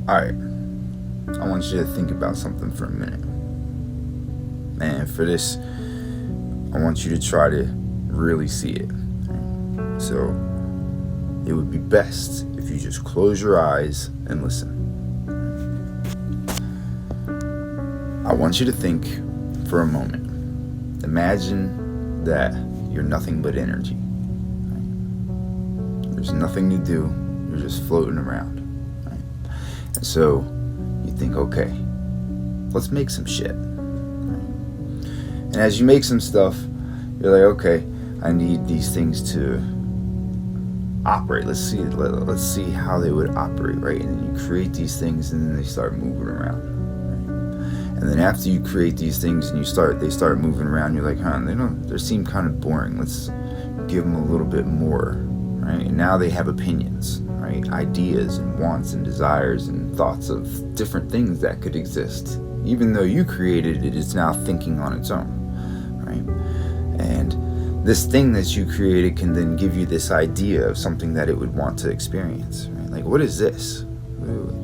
Alright, I want you to think about something for a minute. And for this, I want you to try to really see it. So, it would be best if you just close your eyes and listen. I want you to think for a moment. Imagine that you're nothing but energy. There's nothing to do. You're just floating around. And so you think, okay, let's make some shit. And as you make some stuff, you're like, okay, I need these things to operate. Let's see how they would operate, right? And then you create these things, and then they start moving around. And then after you create these things and they start moving around, you're like, they seem kind of boring. Let's give them a little bit more, right? And now they have opinions, right? Ideas and wants and desires and thoughts of different things that could exist. Even though you created it, it's now thinking on its own, right? And this thing that you created can then give you this idea of something that it would want to experience, right? Like, what is this? Right?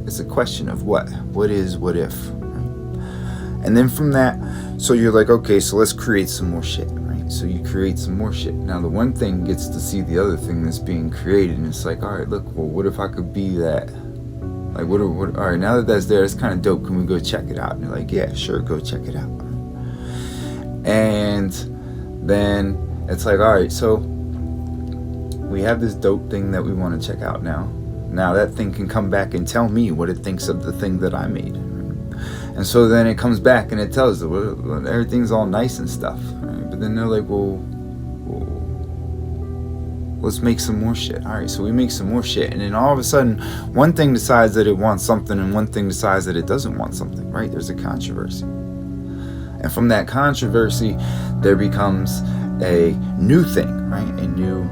It's a question of what? What is, what if? Right? And then from that, so you're like, okay, so let's create some more shit, right? So you create some more shit. Now the one thing gets to see the other thing that's being created, and it's like, all right, look, well, what if I could be that? Like, what all right, now that that's there, it's kind of dope. Can we go check it out? And you're like, yeah, sure, go check it out. And then it's like, all right, so we have this dope thing that we want to check out now. Now that thing can come back and tell me what it thinks of the thing that I made. And so then it comes back and it tells it, well, everything's all nice and stuff. Right? But then they're like, well, let's make some more shit. All right, so we make some more shit. And then all of a sudden, one thing decides that it wants something and one thing decides that it doesn't want something, right? There's a controversy. And from that controversy, there becomes a new thing, right? A new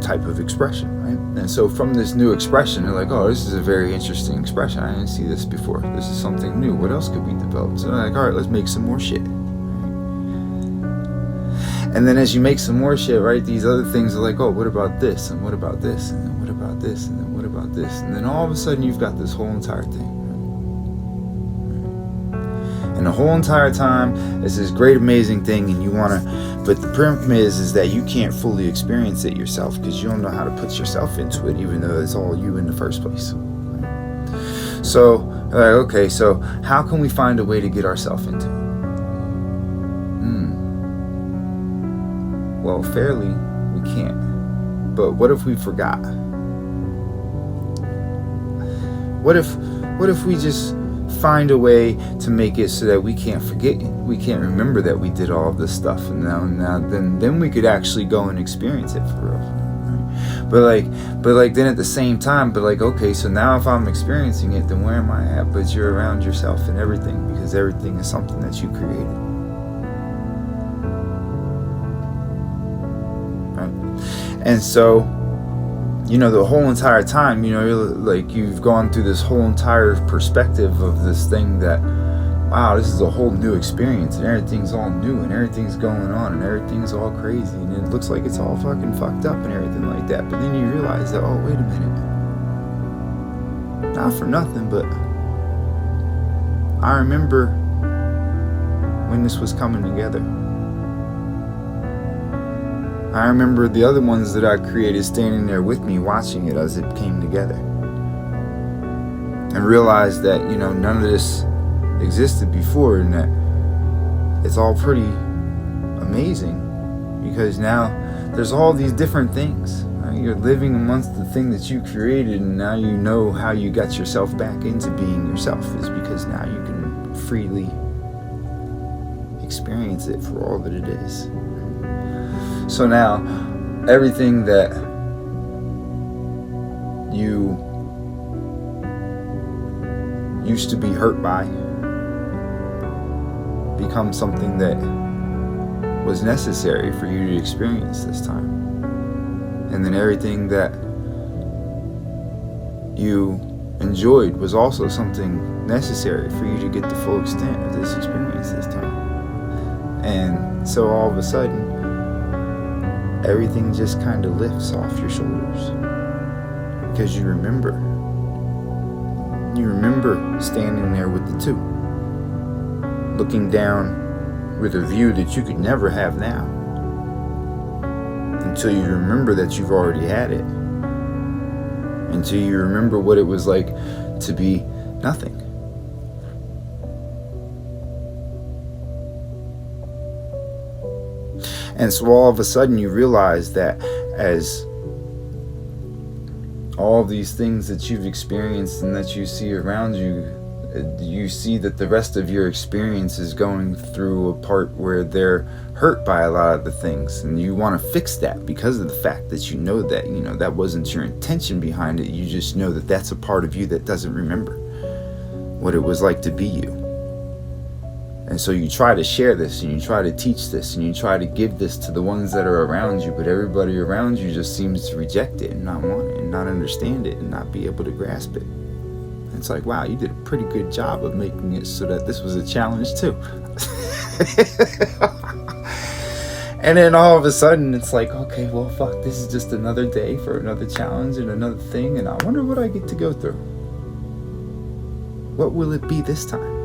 type of expression, right? And so from this new expression, they're like, oh, this is a very interesting expression. I didn't see this before. This is something new. What else could we develop? So they're like, all right, let's make some more shit. And then as you make some more shit, right, these other things are like, oh, what about this? And what about this? And then what about this? And then what about this? And then all of a sudden you've got this whole entire thing. And the whole entire time, it's this great, amazing thing, and you want to, but the problem is that you can't fully experience it yourself because you don't know how to put yourself into it, even though it's all you in the first place. So, okay, so how can we find a way to get ourselves into it? Well, fairly, we can't. But what if we forgot? What if we just find a way to make it so that we can't forget, we can't remember that we did all of this stuff, and then we could actually go and experience it for real, right? But like then at the same time, okay, so now if I'm experiencing it, then where am I at? But you're around yourself and everything, because everything is something that you created, right? And so, the whole entire time, you've gone through this whole entire perspective of this thing that, wow, this is a whole new experience, and everything's all new, and everything's going on, and everything's all crazy, and it looks like it's all fucking fucked up and everything like that. But then you realize that, oh, wait a minute. Not for nothing, but I remember when this was coming together. I remember the other ones that I created standing there with me, watching it as it came together. And realized that, none of this existed before, and that it's all pretty amazing because now there's all these different things. Right? You're living amongst the thing that you created, and now you know how you got yourself back into being yourself is because now you can freely experience it for all that it is. So now, everything that you used to be hurt by becomes something that was necessary for you to experience this time. And then everything that you enjoyed was also something necessary for you to get the full extent of this experience this time. And so all of a sudden, everything just kind of lifts off your shoulders. Because you remember. You remember standing there with the two, looking down with a view that you could never have now, until you remember that you've already had it, until you remember what it was like to be nothing. And so all of a sudden you realize that as all these things that you've experienced and that you see around you, you see that the rest of your experience is going through a part where they're hurt by a lot of the things, and you want to fix that because of the fact that you know that that wasn't your intention behind it. You just know that that's a part of you that doesn't remember what it was like to be you. And so you try to share this, and you try to teach this, and you try to give this to the ones that are around you, but everybody around you just seems to reject it and not want it and not understand it and not be able to grasp it. It's like, wow, you did a pretty good job of making it so that this was a challenge too. And then all of a sudden it's like, okay, well, fuck, this is just another day for another challenge and another thing, and I wonder what I get to go through. What will it be this time?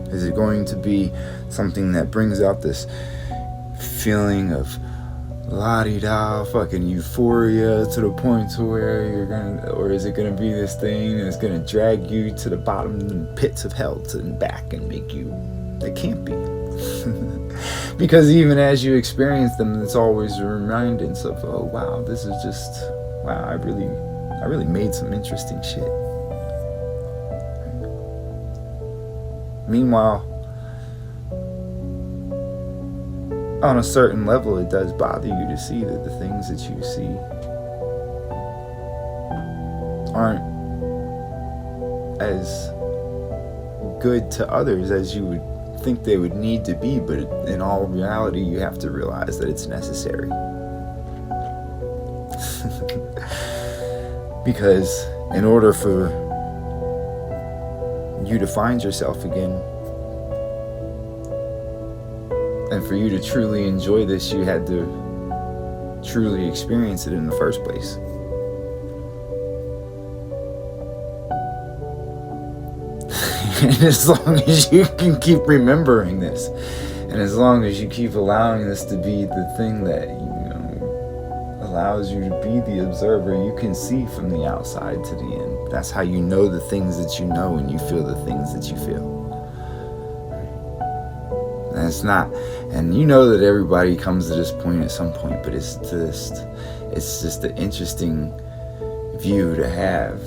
Is it going to be something that brings out this feeling of la-di-da fucking euphoria to the point to where you're gonna, or is it gonna be this thing that's gonna drag you to the bottom pits of hell and back and make you, it can't be. Because even as you experience them, it's always a remindance of, oh wow, this is just, wow, I really made some interesting shit. Meanwhile, on a certain level, it does bother you to see that the things that you see aren't as good to others as you would think they would need to be, but in all reality, you have to realize that it's necessary. Because in order for you to find yourself again, and for you to truly enjoy this, you had to truly experience it in the first place. And as long as you can keep remembering this, and as long as you keep allowing this to be the thing that allows you to be the observer, you can see from the outside to the end. That's how you know the things that you know, and you feel the things that you feel. And it's not, and you know that everybody comes to this point at some point, but it's just an interesting view to have,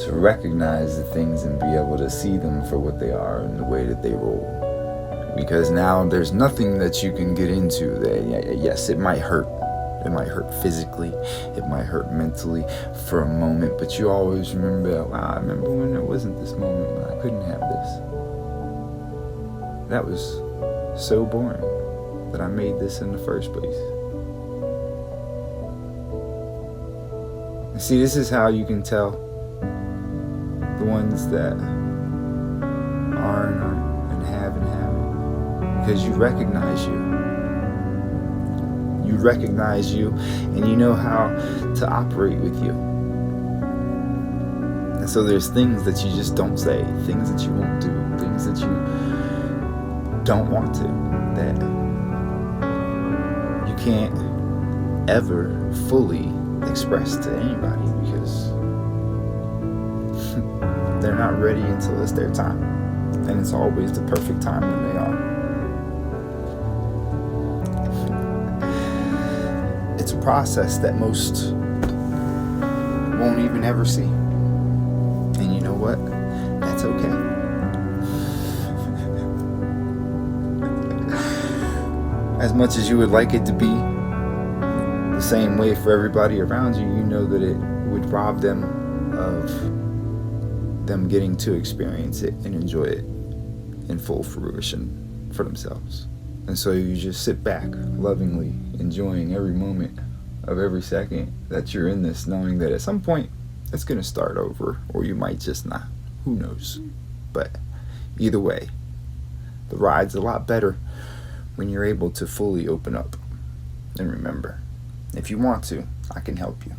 to recognize the things and be able to see them for what they are and the way that they roll. Because now there's nothing that you can get into that, yes, it might hurt. It might hurt physically, it might hurt mentally for a moment, but you always remember, wow, I remember when it wasn't this moment when I couldn't have this. That was so boring that I made this in the first place. And see, this is how you can tell the ones that are and haven't, because you recognize you. You recognize you, and you know how to operate with you. And so there's things that you just don't say, things that you won't do, things that you don't want to, that you can't ever fully express to anybody because they're not ready until it's their time. And it's always the perfect time when they are. It's a process that most won't even ever see. And you know what? That's okay. As much as you would like it to be the same way for everybody around you, you know that it would rob them of them getting to experience it and enjoy it in full fruition for themselves. And so you just sit back, lovingly enjoying every moment of every second that you're in this, knowing that at some point it's going to start over, or you might just not. Who knows? But either way, the ride's a lot better when you're able to fully open up. And remember, if you want to, I can help you.